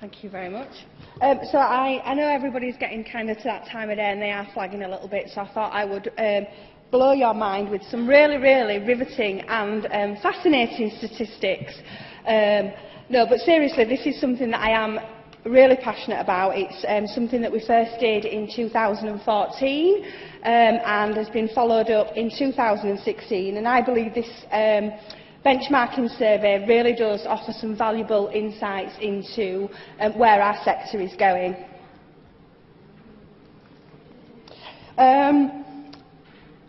Thank you very much. So I know everybody's getting kind of to that time of day and they are flagging a little bit, so I thought I would blow your mind with some really riveting and fascinating statistics. No, but seriously, this is something that I am really passionate about. It's something that we first did in 2014 and has been followed up in 2016, and I believe this benchmarking survey really does offer some valuable insights into where our sector is going.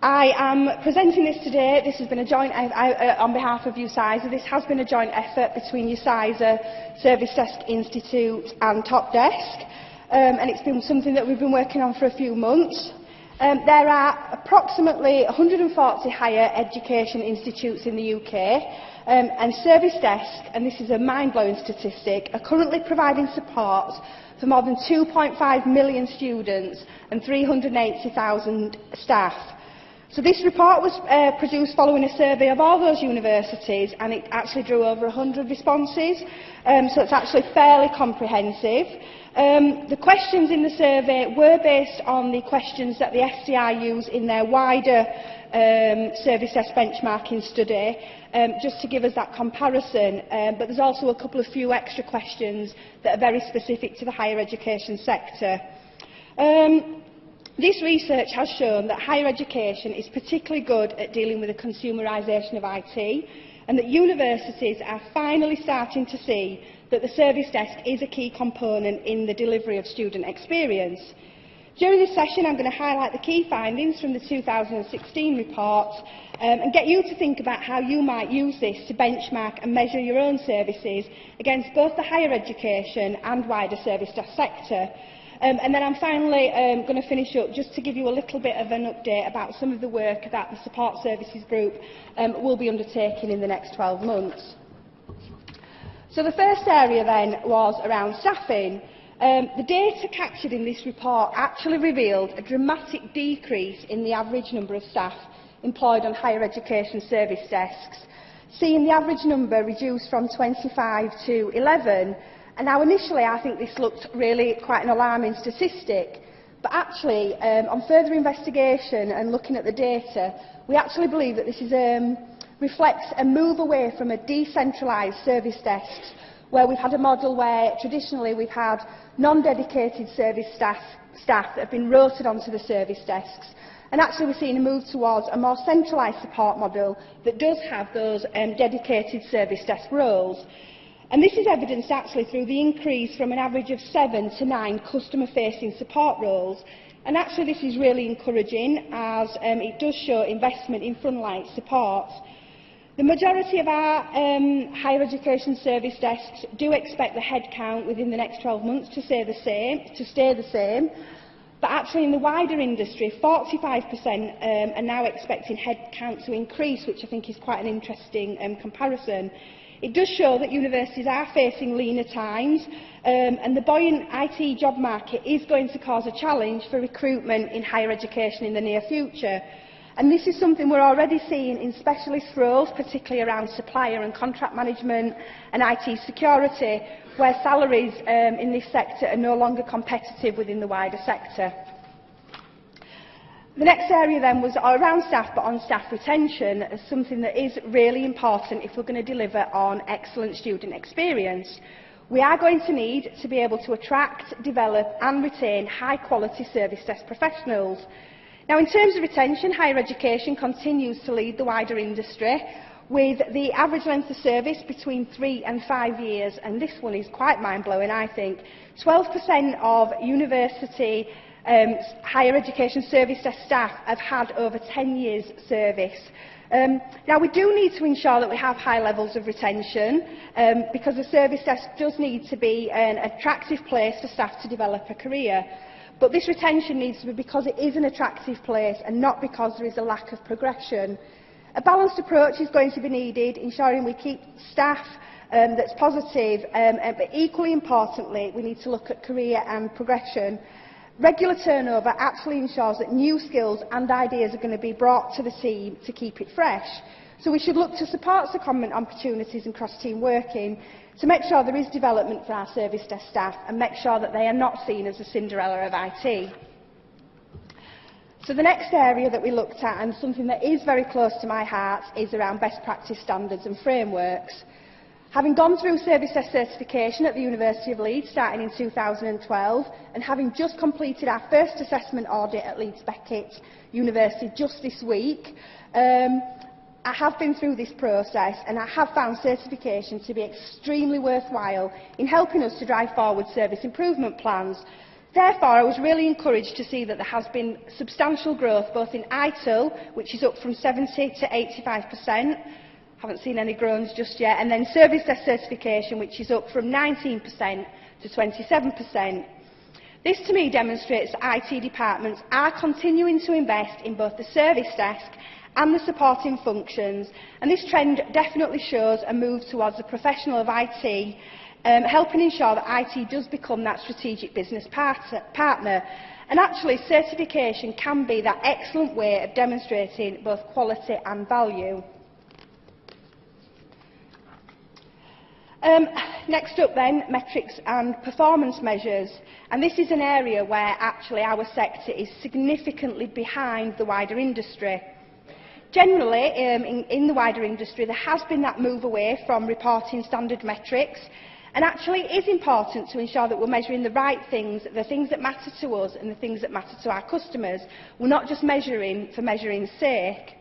I am presenting this today. This has been a joint, on behalf of UCISA, this has been a joint effort between UCISA, Service Desk Institute and Top Desk, and it's been something that we've been working on for a few months. There are approximately 140 higher education institutes in the UK, and Service Desk, and this is a mind-blowing statistic, are currently providing support for more than 2.5 million students and 380,000 staff. So this report was produced following a survey of all those universities, and it actually drew over 100 responses, so it's actually fairly comprehensive. The questions in the survey were based on the questions that the SDI use in their wider service desk benchmarking study, just to give us that comparison, but there's also a couple of few extra questions that are very specific to the higher education sector. This research has shown that higher education is particularly good at dealing with the consumerisation of IT, and that universities are finally starting to see that the service desk is a key component in the delivery of student experience. During this session, I'm going to highlight the key findings from the 2016 report and get you to think about how you might use this to benchmark and measure your own services against both the higher education and wider service desk sector. And then I'm finally going to finish up just to give you a little bit of an update about some of the work that the Support Services Group will be undertaking in the next 12 months. So the first area then was around staffing. The data captured in this report actually revealed a dramatic decrease in the average number of staff employed on higher education service desks, seeing the average number reduced from 25 to 11. And now initially I think this looked really quite an alarming statistic, but actually on further investigation and looking at the data, we actually believe that this is, reflects a move away from a decentralised service desks, where we've had a model where traditionally we've had non-dedicated service staff that have been rotated onto the service desks, and actually we're seeing a move towards a more centralised support model that does have those dedicated service desk roles. And this is evidenced actually through the increase from an average of 7 to 9 customer-facing support roles. And actually this is really encouraging, as it does show investment in frontline support. The majority of our higher education service desks do expect the headcount within the next 12 months to stay the same. But actually in the wider industry, 45% are now expecting headcount to increase, which I think is quite an interesting comparison. It does show that universities are facing leaner times, and the buoyant IT job market is going to cause a challenge for recruitment in higher education in the near future. And this is something we're already seeing in specialist roles, particularly around supplier and contract management and IT security, where salaries in this sector are no longer competitive within the wider sector. The next area then was around staff, but on staff retention, as something that is really important if we're going to deliver on excellent student experience. We are going to need to be able to attract, develop and retain high-quality service desk professionals. Now, in terms of retention, higher education continues to lead the wider industry, with the average length of service between 3 and 5 years, and this one is quite mind-blowing, I think. 12% of university higher education service desk staff have had over 10 years service. Now we do need to ensure that we have high levels of retention, because the service desk does need to be an attractive place for staff to develop a career. But this retention needs to be because it is an attractive place and not because there is a lack of progression. A balanced approach is going to be needed, ensuring we keep staff that's positive, but equally importantly we need to look at career and progression. Regular turnover actually ensures that new skills and ideas are going to be brought to the team to keep it fresh. So we should look to support secondment opportunities and cross-team working to make sure there is development for our service desk staff and make sure that they are not seen as the Cinderella of IT. So the next area that we looked at, and something that is very close to my heart, is around best practice standards and frameworks. Having gone through service desk certification at the University of Leeds starting in 2012 and having just completed our first assessment audit at Leeds Beckett University just this week, I have been through this process and I have found certification to be extremely worthwhile in helping us to drive forward service improvement plans. Therefore, I was really encouraged to see that there has been substantial growth both in ITIL, which is up from 70 to 85%, haven't seen any groans just yet, and then service desk certification, which is up from 19% to 27%. This to me demonstrates that IT departments are continuing to invest in both the service desk and the supporting functions, and this trend definitely shows a move towards the professional of IT, helping ensure that IT does become that strategic business partner. And actually, certification can be that excellent way of demonstrating both quality and value. Next up then, metrics and performance measures. And this is an area where actually our sector is significantly behind the wider industry. Generally, in the wider industry, there has been that move away from reporting standard metrics. And actually, it is important to ensure that we're measuring the right things, the things that matter to us and the things that matter to our customers. We're not just measuring for measuring's sake.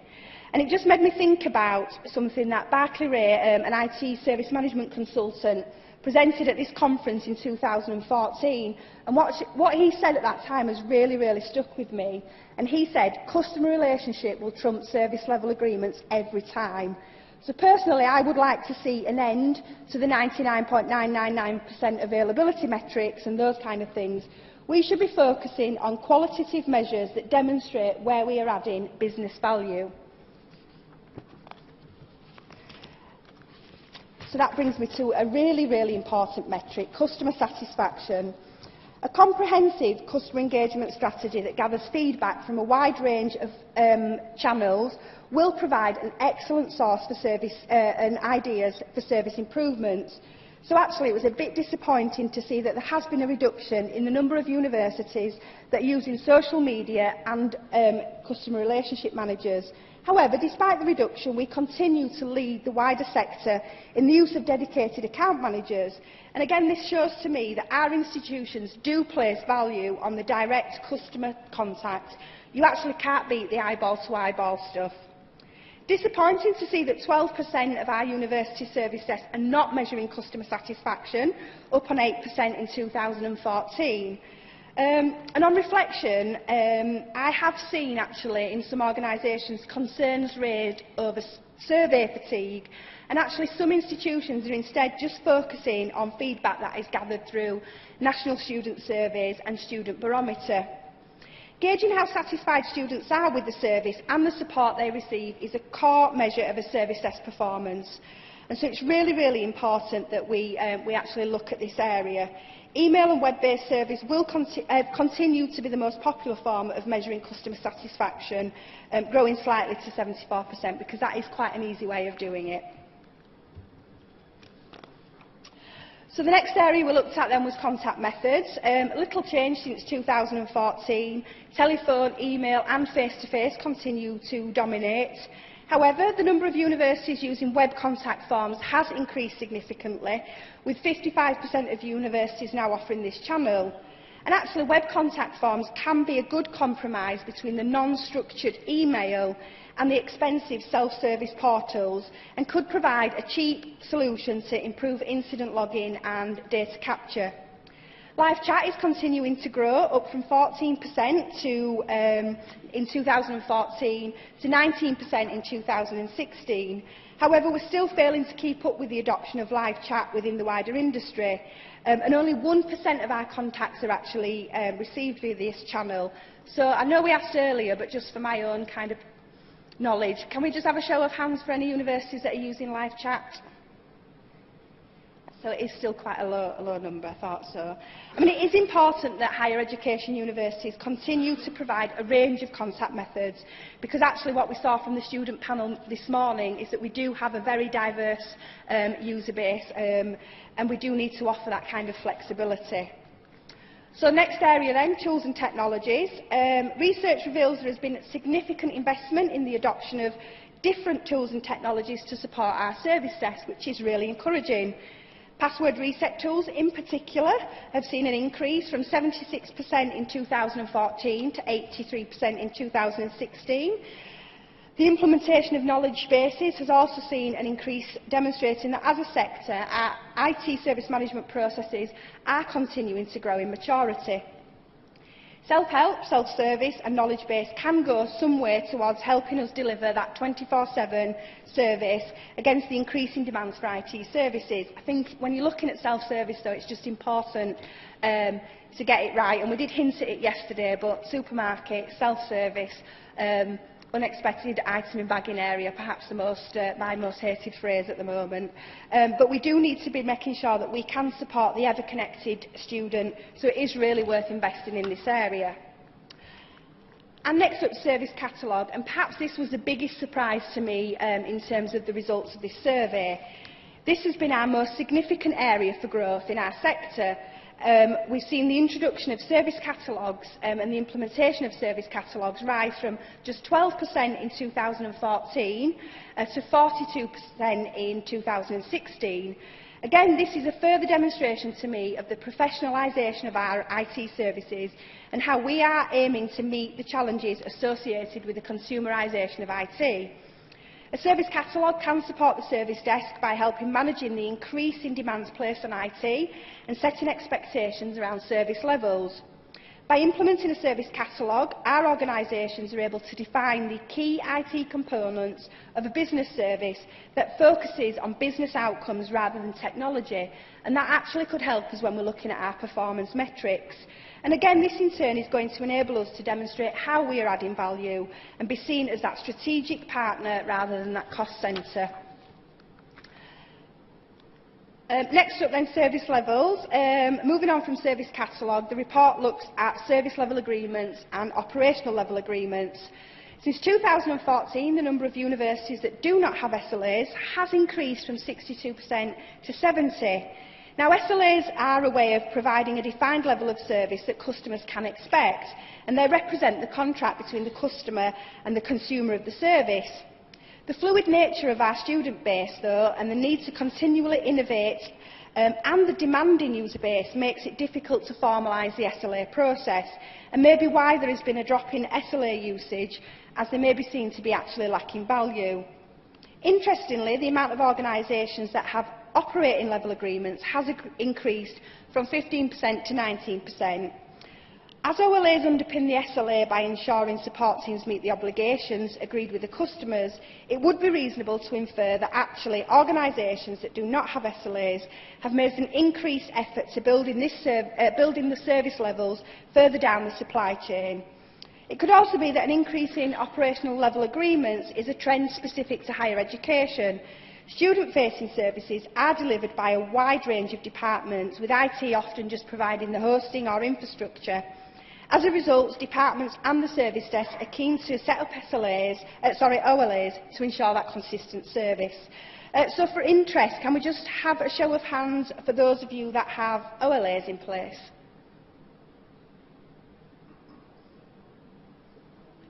And it just made me think about something that Barclay Ray, an IT service management consultant, presented at this conference in 2014. And what he said at that time has really stuck with me. And he said, customer relationship will trump service level agreements every time. So personally, I would like to see an end to the 99.999% availability metrics and those kind of things. We should be focusing on qualitative measures that demonstrate where we are adding business value. So that brings me to a really important metric, customer satisfaction. A comprehensive customer engagement strategy that gathers feedback from a wide range of channels will provide an excellent source for service and ideas for service improvements. So actually it was a bit disappointing to see that there has been a reduction in the number of universities that are using social media and customer relationship managers. However, despite the reduction, we continue to lead the wider sector in the use of dedicated account managers. And again, this shows to me that our institutions do place value on the direct customer contact. You actually can't beat the eyeball-to-eyeball stuff. Disappointing to see that 12% of our university service desks are not measuring customer satisfaction, up on 8% in 2014. And on reflection, I have seen actually in some organisations concerns raised over survey fatigue, and actually some institutions are instead just focusing on feedback that is gathered through national student surveys and student barometer. Gauging how satisfied students are with the service and the support they receive is a core measure of a service desk performance. And so it's really important that we actually look at this area. Email and web-based surveys will continue to be the most popular form of measuring customer satisfaction, growing slightly to 74%, because that is quite an easy way of doing it. So the next area we looked at then was contact methods. Little change since 2014. Telephone, email and face-to-face continue to dominate. However, the number of universities using web contact forms has increased significantly, with 55% of universities now offering this channel. And actually, web contact forms can be a good compromise between the non-structured email and the expensive self-service portals, and could provide a cheap solution to improve incident logging and data capture. Live chat is continuing to grow, up from 14% in 2014 to 19% in 2016. However, we're still failing to keep up with the adoption of live chat within the wider industry, and only 1% of our contacts are actually received via this channel. So I know we asked earlier, but just for my own kind of knowledge, can we just have a show of hands for any universities that are using live chat? So it is still quite a low number, I thought so. I mean, it is important that higher education universities continue to provide a range of contact methods, because actually what we saw from the student panel this morning is that we do have a very diverse user base, and we do need to offer that kind of flexibility. So next area then, tools and technologies. Research reveals there has been significant investment in the adoption of different tools and technologies to support our service desk, which is really encouraging. Password reset tools in particular have seen an increase from 76% in 2014 to 83% in 2016. The implementation of knowledge bases has also seen an increase, demonstrating that as a sector, our IT service management processes are continuing to grow in maturity. Self-help, self-service and knowledge base can go some way towards helping us deliver that 24/7 service against the increasing demands for IT services. I think when you're looking at self-service, though, it's just important to get it right. And we did hint at it yesterday, but supermarket, self-service, unexpected item in bagging area, perhaps my most hated phrase at the moment. But we do need to be making sure that we can support the ever-connected student, so it is really worth investing in this area. And next up, service catalogue, and perhaps this was the biggest surprise to me in terms of the results of this survey. This has been our most significant area for growth in our sector. We've seen the introduction of service catalogues and the implementation of service catalogues rise from just 12% in 2014 to 42% in 2016. Again, this is a further demonstration to me of the professionalisation of our IT services and how we are aiming to meet the challenges associated with the consumerisation of IT. A service catalogue can support the service desk by helping managing the increasing demands placed on IT and setting expectations around service levels. By implementing a service catalogue, our organisations are able to define the key IT components of a business service that focuses on business outcomes rather than technology, and that actually could help us when we're looking at our performance metrics. And again, this in turn is going to enable us to demonstrate how we are adding value and be seen as that strategic partner rather than that cost centre. Next up then, service levels. Moving on from service catalogue, the report looks at service level agreements and operational level agreements. Since 2014, the number of universities that do not have SLAs has increased from 62% to 70%. Now, SLAs are a way of providing a defined level of service that customers can expect, and they represent the contract between the customer and the consumer of the service. The fluid nature of our student base, though, and the need to continually innovate and the demanding user base makes it difficult to formalise the SLA process, and maybe why there has been a drop in SLA usage, as they may be seen to be actually lacking value. Interestingly, the amount of organisations that have operating level agreements has increased from 15% to 19%. As OLAs underpin the SLA by ensuring support teams meet the obligations agreed with the customers, it would be reasonable to infer that actually organisations that do not have SLAs have made an increased effort to building the service levels further down the supply chain. It could also be that an increase in operational level agreements is a trend specific to higher education. Student-facing services are delivered by a wide range of departments, with IT often just providing the hosting or infrastructure. As a result, departments and the service desk are keen to set up OLAs to ensure that consistent service. So for interest, can we just have a show of hands for those of you that have OLAs in place?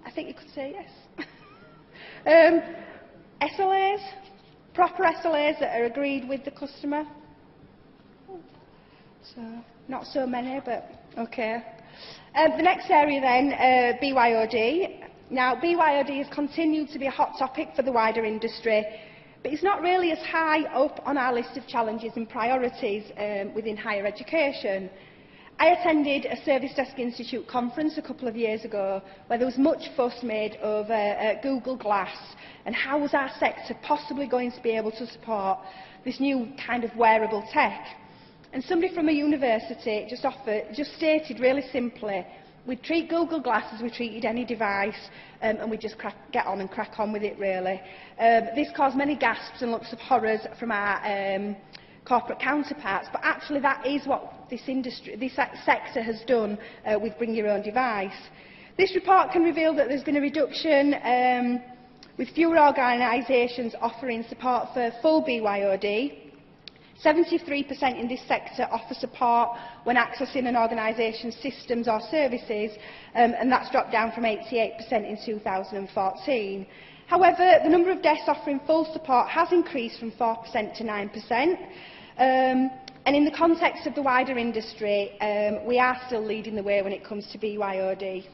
I think you could say yes. SLAs? Proper SLAs that are agreed with the customer? So, not so many, but okay. The next area then, BYOD. Now, BYOD has continued to be a hot topic for the wider industry, but it's not really as high up on our list of challenges and priorities within higher education. I attended a Service Desk Institute conference a couple of years ago where there was much fuss made over Google Glass and how was our sector possibly going to be able to support this new kind of wearable tech. And somebody from a university just stated really simply, we'd treat Google Glass as we treated any device and we'd just get on and crack on with it really. This caused many gasps and looks of horrors from our corporate counterparts, but actually that is what this sector has done with Bring Your Own Device. This report can reveal that there's been a reduction with fewer organisations offering support for full BYOD. 73% in this sector offer support when accessing an organisation's systems or services, and that's dropped down from 88% in 2014. However, the number of desks offering full support has increased from 4% to 9%, and in the context of the wider industry, we are still leading the way when it comes to BYOD.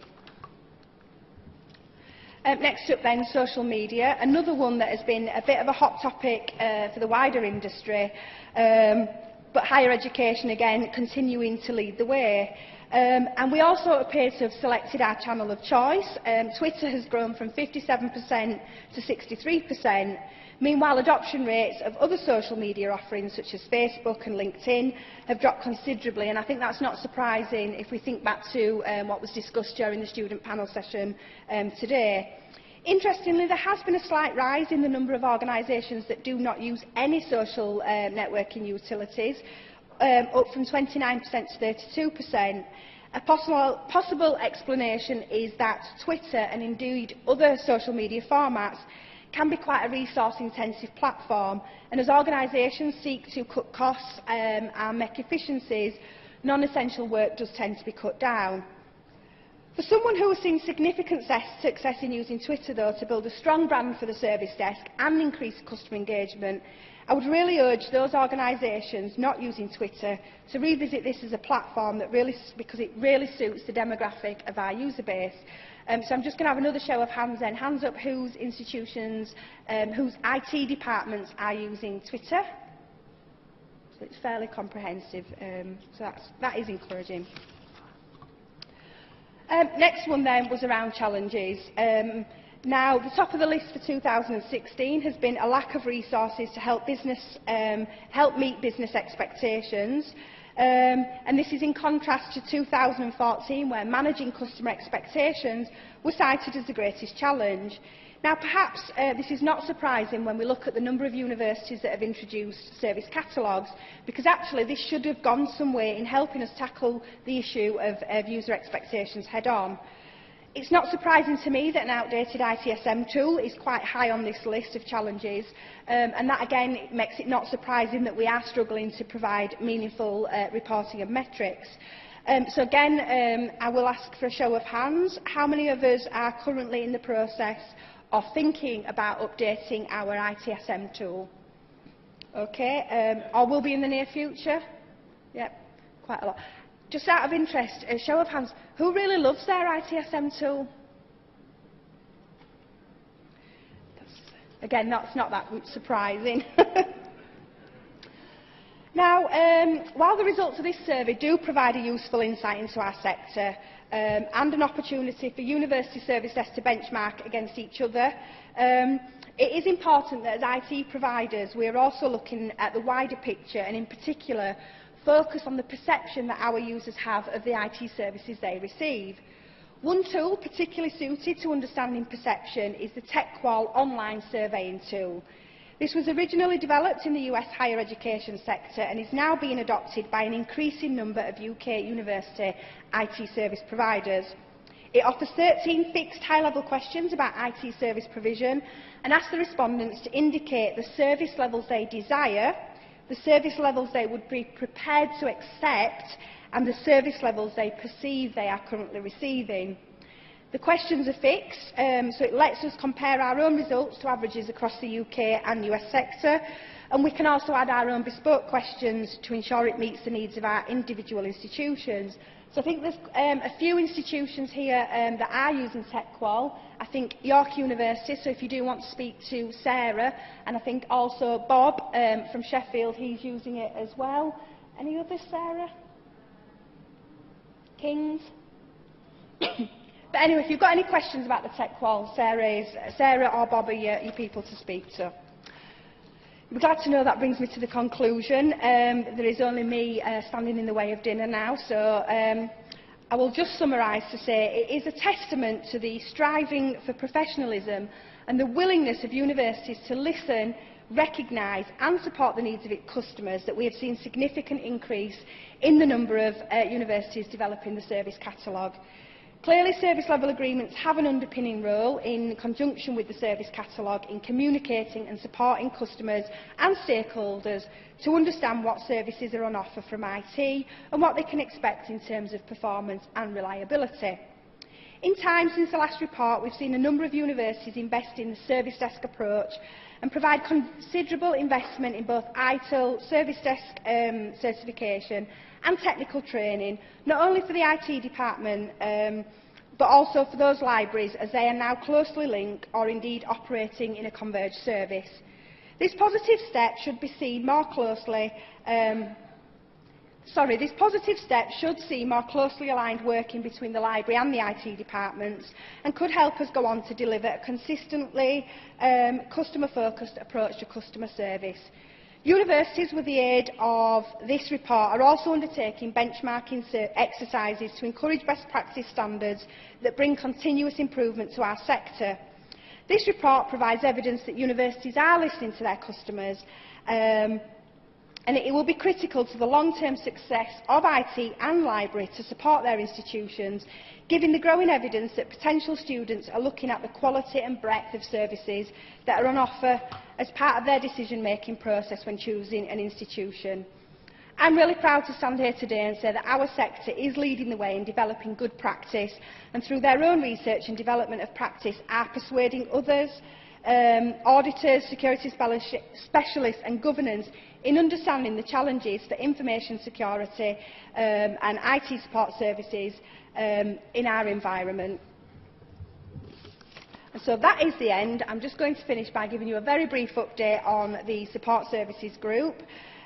Next up then, social media, another one that has been a bit of a hot topic for the wider industry, but higher education again continuing to lead the way. And we also appear to have selected our channel of choice. Twitter has grown from 57% to 63%. Meanwhile, adoption rates of other social media offerings such as Facebook and LinkedIn have dropped considerably, and I think that's not surprising if we think back to what was discussed during the student panel session today. Interestingly, there has been a slight rise in the number of organisations that do not use any social networking utilities, up from 29% to 32%. A possible explanation is that Twitter, and indeed other social media formats, can be quite a resource-intensive platform, and as organisations seek to cut costs and make efficiencies, non-essential work does tend to be cut down. For someone who has seen significant success in using Twitter, though, to build a strong brand for the service desk and increase customer engagement, I would really urge those organisations not using Twitter to revisit this as a platform because it really suits the demographic of our user base. So I'm just going to have another show of hands then. Hands up whose institutions, whose IT departments are using Twitter. So it's fairly comprehensive, so that is encouraging. Next one then was around challenges. Now, the top of the list for 2016 has been a lack of resources to help meet business expectations. And this is in contrast to 2014, where managing customer expectations was cited as the greatest challenge. Now, perhaps this is not surprising when we look at the number of universities that have introduced service catalogues, because actually this should have gone some way in helping us tackle the issue of user expectations head-on. It's not surprising to me that an outdated ITSM tool is quite high on this list of challenges, and that again makes it not surprising that we are struggling to provide meaningful reporting of metrics. So again, I will ask for a show of hands. How many of us are currently in the process of thinking about updating our ITSM tool? Okay, or will be in the near future? Yep, quite a lot. Just out of interest, a show of hands, who really loves their ITSM tool? Again, that's not that surprising. Now, while the results of this survey do provide a useful insight into our sector and an opportunity for university service desks to benchmark against each other, it is important that as IT providers we are also looking at the wider picture and in particular focus on the perception that our users have of the IT services they receive. One tool particularly suited to understanding perception is the Techworld online surveying tool. This was originally developed in the US higher education sector and is now being adopted by an increasing number of UK university IT service providers. It offers 13 fixed high-level questions about IT service provision and asks the respondents to indicate the service levels they desire, the service levels they would be prepared to accept, and the service levels they perceive they are currently receiving. The questions are fixed, so it lets us compare our own results to averages across the UK and US sector, and we can also add our own bespoke questions to ensure it meets the needs of our individual institutions. So I think there's a few institutions here that are using Techworld. I think York University, so if you do want to speak to Sarah, and I think also Bob from Sheffield, he's using it as well. Any others, Sarah? Kings? But anyway, if you've got any questions about the Techworld, Sarah or Bob are your people to speak to. I'm glad to know that brings me to the conclusion. There is only me standing in the way of dinner now, so I will just summarise to say it is a testament to the striving for professionalism and the willingness of universities to listen recognise and support the needs of its customers that we have seen a significant increase in the number of universities developing the service catalogue. Clearly, service level agreements have an underpinning role in conjunction with the service catalogue in communicating and supporting customers and stakeholders to understand what services are on offer from IT and what they can expect in terms of performance and reliability. In time since the last report, we've seen a number of universities invest in the service desk approach and provide considerable investment in both ITIL, service desk certification and technical training, not only for the IT department, but also for those libraries, as they are now closely linked or indeed operating in a converged service. This positive step should be seen more closely. This positive step should see more closely aligned working between the library and the IT departments and could help us go on to deliver a consistently customer-focused approach to customer service. Universities, with the aid of this report, are also undertaking benchmarking exercises to encourage best practice standards that bring continuous improvement to our sector. This report provides evidence that universities are listening to their customers, and it will be critical to the long-term success of IT and library to support their institutions, given the growing evidence that potential students are looking at the quality and breadth of services that are on offer as part of their decision-making process when choosing an institution. I'm really proud to stand here today and say that our sector is leading the way in developing good practice, and through their own research and development of practice are persuading others, auditors, security specialists and governance in understanding the challenges for information security and IT support services in our environment. And so that is the end. I'm just going to finish by giving you a very brief update on the support services group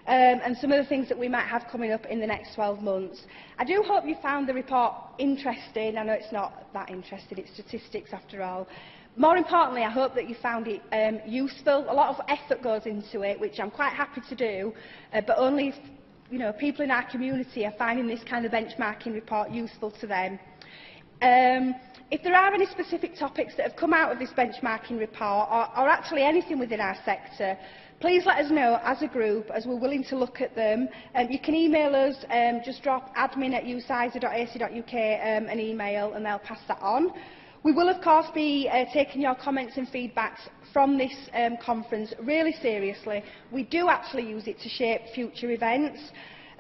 and some of the things that we might have coming up in the next 12 months. I do hope you found the report interesting. I know it's not that interesting, it's statistics after all. More importantly, I hope that you found it useful. A lot of effort goes into it, which I'm quite happy to do, but only if people in our community are finding this kind of benchmarking report useful to them. If there are any specific topics that have come out of this benchmarking report, or actually anything within our sector, please let us know as a group, as we're willing to look at them. You can email us, just drop admin@ucisa.ac.uk an email and they'll pass that on. We will of course be taking your comments and feedbacks from this conference really seriously. We do actually use it to shape future events.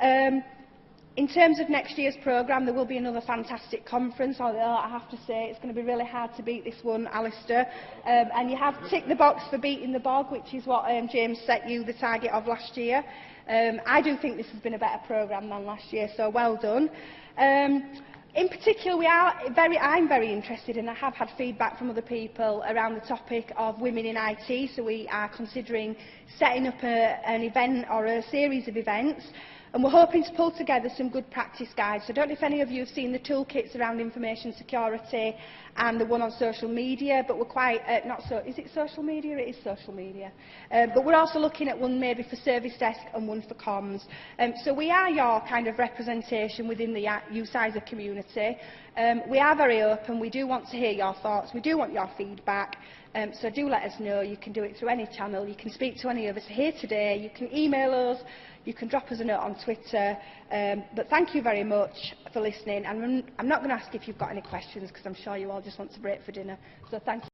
In terms of next year's programme, there will be another fantastic conference, although I have to say it's going to be really hard to beat this one, Alistair. And you have ticked the box for beating the Bogg, which is what James set you the target of last year. I do think this has been a better programme than last year, so well done. In particular, I'm very interested, and I have had feedback from other people around the topic of women in IT, so we are considering setting up an event or a series of events. And we're hoping to pull together some good practice guides. So I don't know if any of you have seen the toolkits around information security and the one on social media, but we're quite, is it social media? It is social media. But we're also looking at one maybe for service desk and one for comms. So we are your kind of representation within the UCISA community. We are very open. We do want to hear your thoughts. We do want your feedback. So do let us know. You can do it through any channel. You can speak to any of us here today. You can email us. You can drop us a note on Twitter. But thank you very much for listening. And I'm not going to ask if you've got any questions, because I'm sure you all just want to break for dinner. So thank you.